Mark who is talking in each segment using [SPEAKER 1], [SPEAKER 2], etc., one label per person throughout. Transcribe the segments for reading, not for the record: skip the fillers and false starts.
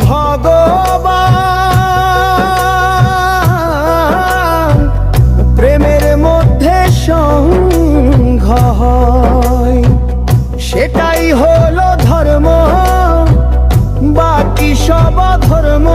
[SPEAKER 1] ভগবান, প্রেমের মধ্যে সংঘ হয়, সেটাই হলো ধর্ম, বাকি সব ধর্ম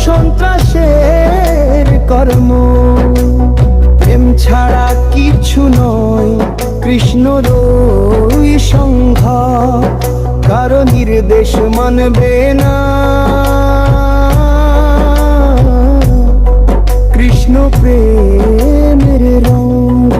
[SPEAKER 1] সন্ত্রাসের কর্ম। প্রেম ছাড়া কিছু নয় কৃষ্ণরই সংঘ, কারো নির্দেশ মানবে না কৃষ্ণ প্রেমের রঙ্গ।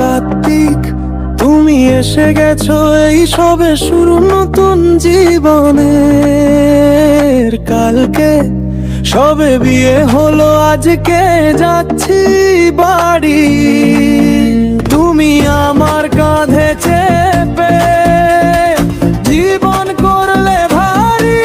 [SPEAKER 1] কার্তিক, তুমি এসে গেছো, এই সবে শুরু নতুন জীবনের। কালকে সবে বিয়ে হলো, আজকে যাচ্ছি বাড়ি। তুমি আমার কাঁধে চেপে জীবন করলে ভারী।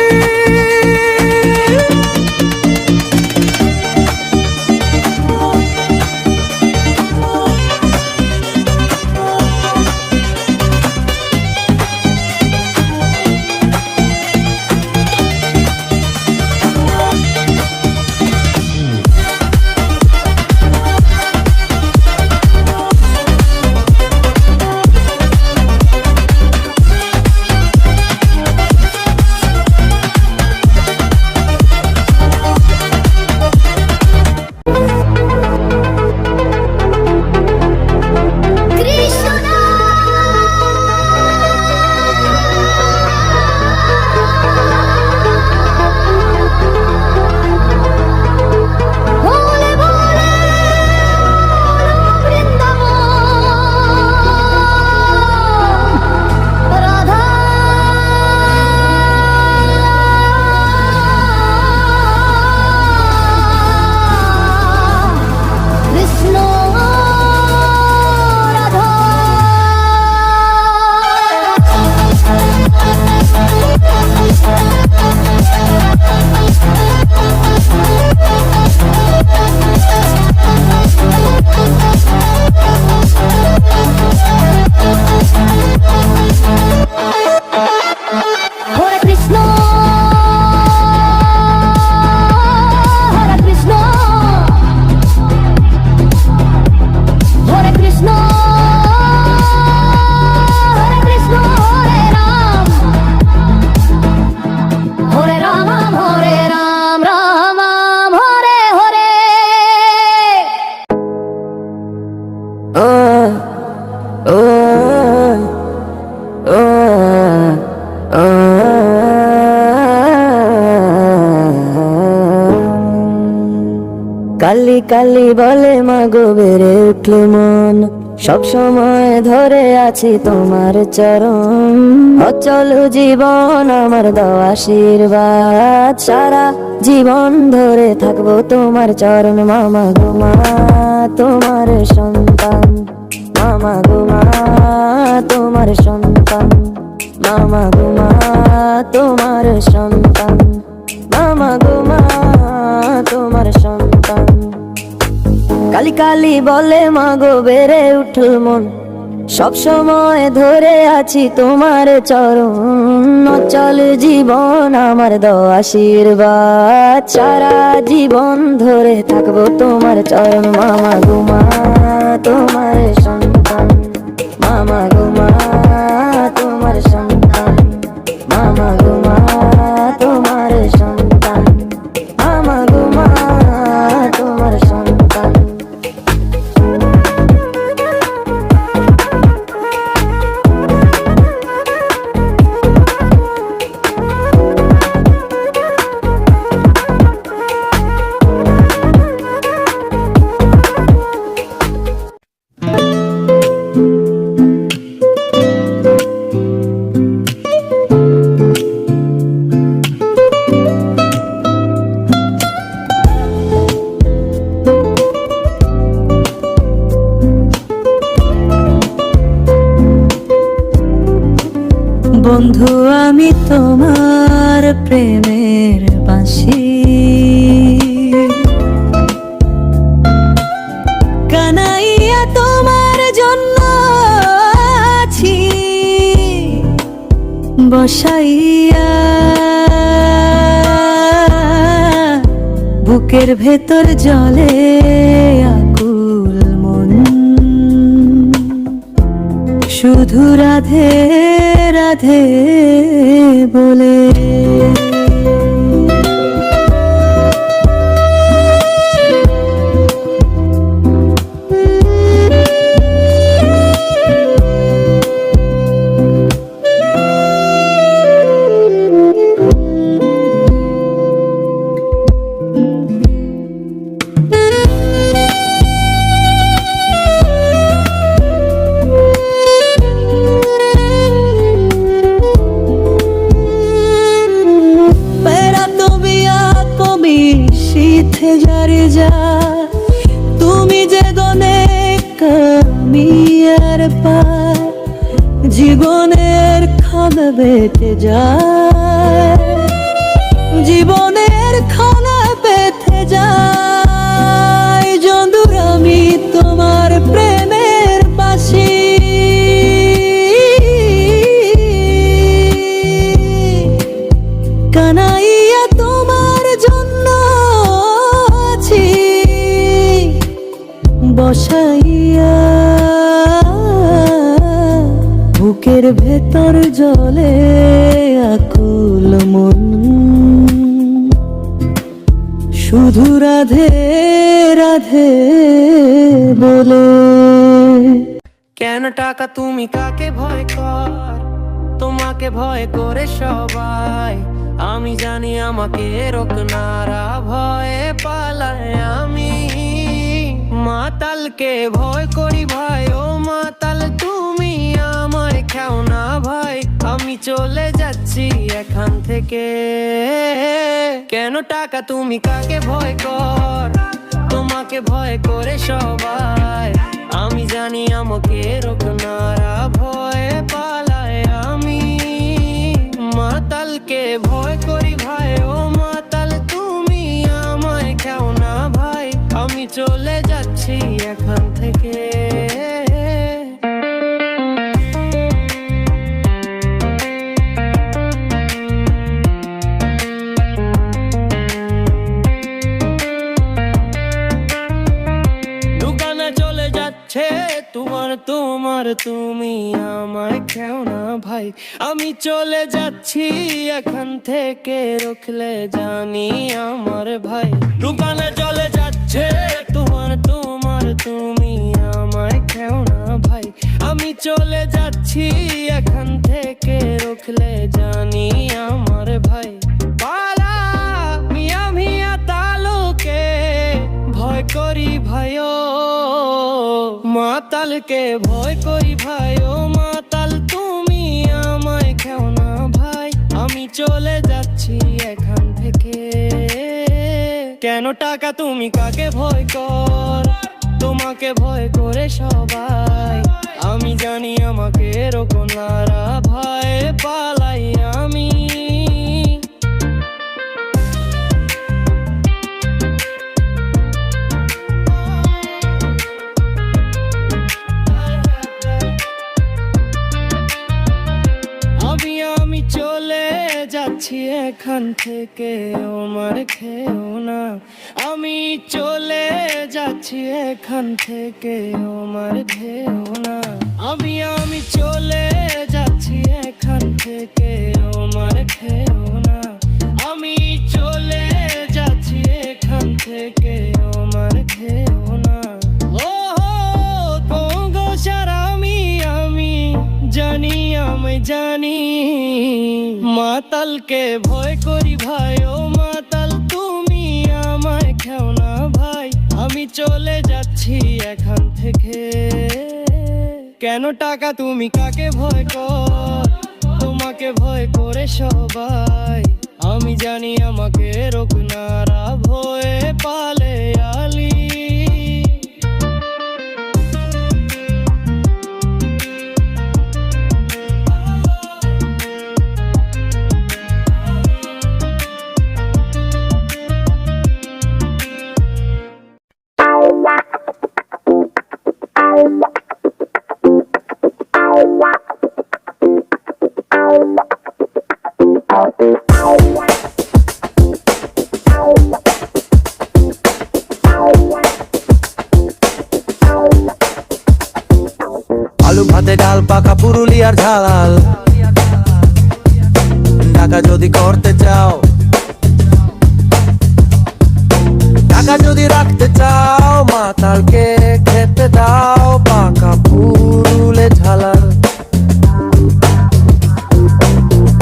[SPEAKER 2] কালি কালি বলে মাগো বেড়ে উঠলে মন, সব সময় ধরে আছি তোমার চরণ। অচল জীবন আমার দাও আশীর্বাদ, সারা জীবন ধরে থাকবো তোমার চরণ। মামা গো মা তোমার সন্তান, মামা গো মা তোমার সন্তান, মামা গো মা তোমার সন্তান, মামা গো মা তোমার সন্তান। কালি কালি বলে মাগো বেড়ে উঠল মন, সব সময় ধরে আছি তোমার চরণ। অচল জীবন আমার দাও আশীর্বাদ, সারা জীবন ধরে থাকবো তোমার চরণ। মামা গো মা তোমার সন্তান, মামা গো মা তোমার সন্তান, মামা গো মা তোমার সন্তান, মামা গো মা তোমার সন্তান।
[SPEAKER 3] বন্ধু আমি তোমার প্রেমের বাঁশি, কানাইয়া তোমার জন্য আছি বসাইয়া, বুকের ভেতর জলে আকুল মন, শুধু রাধে রাধে বলে। যারে যা তুমি যে গনে কামিয়ার পার, জীবনের খানা বেঁধে যায়, জীবনের খানা বেঁধে যায়। যদুর আমি তোমার প্রেমের বাঁশি, কানাইয়া তোমার জন্য বসাইয়া, বুকের ভেতর জলে আকুল মন, শুধু রাধে রাধে বলে।
[SPEAKER 1] কেন টাকা তুমি কাকে ভয় কর, তোমাকে ভয় করে সবাই। আমি জানি আমাকে রোকনারা ভয়ে পালায় আমি। মাতালকে ভয় করি ভাই, ও মাতাল তুমি আমায় খেও না ভাই। আমি চলে যাচ্ছি এখান থেকে। কেন টাকা তুমি কাকে ভয় কর, তোমাকে ভয় করে সবাই। আমি জানি আমাকে রোকনারা ভয়ে পালায় আমি। মাতালকে ভয় করি ভাই, ও মাতাল তুমি আমায় খেও না ভাই। আমি চলে যাচ্ছি এখান থেকে। দোকানে চলে যাচ্ছে তোমার তোমার তুমি আমায় খেও না ভাই। আমি চলে যাচ্ছি এখান থেকে, রুখলে জানি আমার ভাই। দোকানে চলে যাচ্ছে তোমার তোমার তুমি আমায় খেও না ভাই। আমি চলে যাচ্ছি এখান থেকে, রুখলে জানি আমার ভাই। পালা মিয়া মিয়া তালুকে ভয় করি ভাই, ও মাতালকে ভয় করি ভাই। ও মাতাল তুমি আমায় খেও না ভাই। আমি চলে যাচ্ছি এখান থেকে। কেন টাকা তুমি কাকে ভয় কর, তোমাকে ভয় করে সবাই। আমি জানি আমাকে রোকনারা ভয় পালাই আমি। যাচ্ছি এখান থেকে আমার খেও না আমি চলে যাচ্ছি এখান থেকে আমার খেও না আমি চলে যাচ্ছি এখান থেকে আমার খেও না আমি চলে যাচ্ছি এখান থেকে আমার খেও না ও গো সারা আমি জানি মাতালকে ভয় করি ভাই ও মাতাল তুমি আমায় খেও না ভাই আমি চলে যাচ্ছি এখান থেকে কেন টাকা তুমি কাকে ভয় কর তোমাকে ভয় করে সবাই আমি জানি আমাকে রোকনারা ভয়ে পালে আলি
[SPEAKER 3] আলু ভাতে ডাল পাকা পুরুলিয়ার ঝাল টাকা যদি করতে চাও টাকা যদি রাখতে চাও মাতালকে খেতে দাও পাকা পুরুলে ঝালাল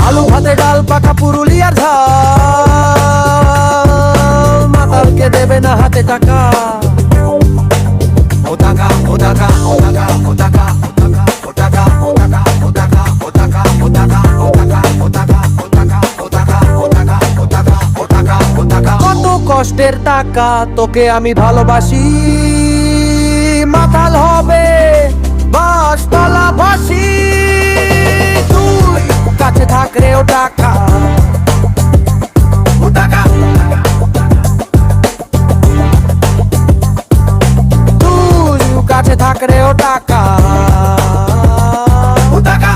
[SPEAKER 3] আলু ভাতে ডাল পাকা পুরুলিয়ার ঝাল মাতালকে দেবে না হাতে টাকা ও টাকা ও টাকা ও টাকা ও টাকা ও টাকা ও টাকা ও টাকা ও টাকা ও টাকা ও টাকা ও টাকা ও টাকা ও টাকা ও টাকা ও টাকা ও টাকা ও টাকা কত কষ্টের টাকা তোকে আমি ভালোবাসি মাতাল হবে বাসতলা বাসি তুই কাছে থাক রে ও টাকা ও টাকা তুই কাছে থাক রে ও টাকা ও টাকা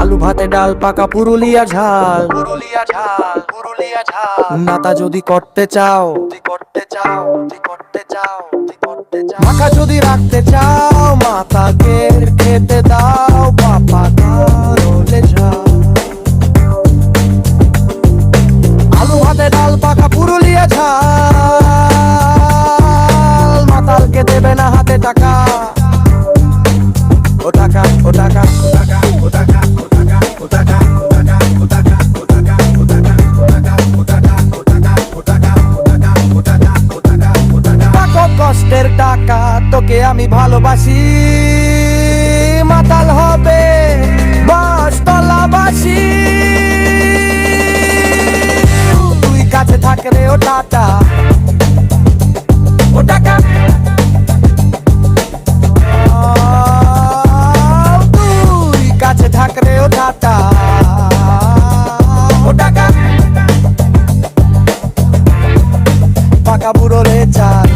[SPEAKER 3] আলু ভাতে ডাল পাকা পুরুলিয়া ঝাল পুরুলিয়া ঝাল পুরুলিয়া ঝাল নাতা যদি করতে চাও করতে চাও করতে চাও করতে চাও মাথা যদি রাখতে চাও মাতাকে খেতে দাও বাবা কারলে ঝাল আলু ভাতে ডাল পাকা পুরুলিয়া ঝাল মাতালকে দেবে না হাতে টাকা ও টাকা ও টাকা ও টাকা ও টাকা ও টাকা ও টাকা ও টাকা ও টাকা ও টাকা ও টাকা ও টাকা ও টাকা ও টাকা ও টাকা ও টাকা ও টাকা ও টাকা কত কষ্টের টাকা তোকে আমি ভালোবাসি মাতাল হবে বাসতলা বাসি তুই কাছে থাক রে ও টাটা ও টাকা তুই কাছে থাক রে ও টাটা ও টাকা পাকা বুড়ো রে চাল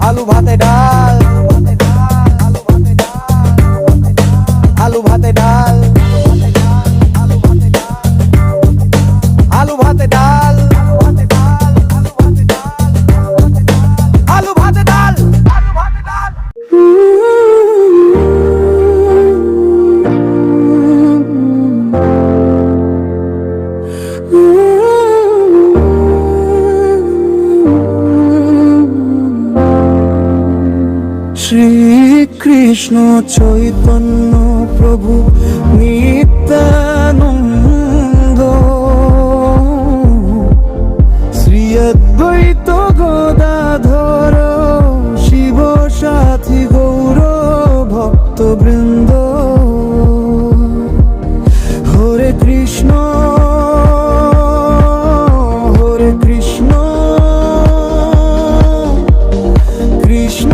[SPEAKER 3] আলু ভাতে ডাল আলু ভাতে ডাল আলু ভাতে ডাল আলু ভাতে ডাল শ্রীকৃষ্ণ চৈতন্য প্রভু নিত্যানন্দ শ্রী অদ্বৈত গদাধর শিব সাথী গৌর ভক্তবৃন্দ হরে কৃষ্ণ হরে কৃষ্ণ কৃষ্ণ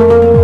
[SPEAKER 3] Bye.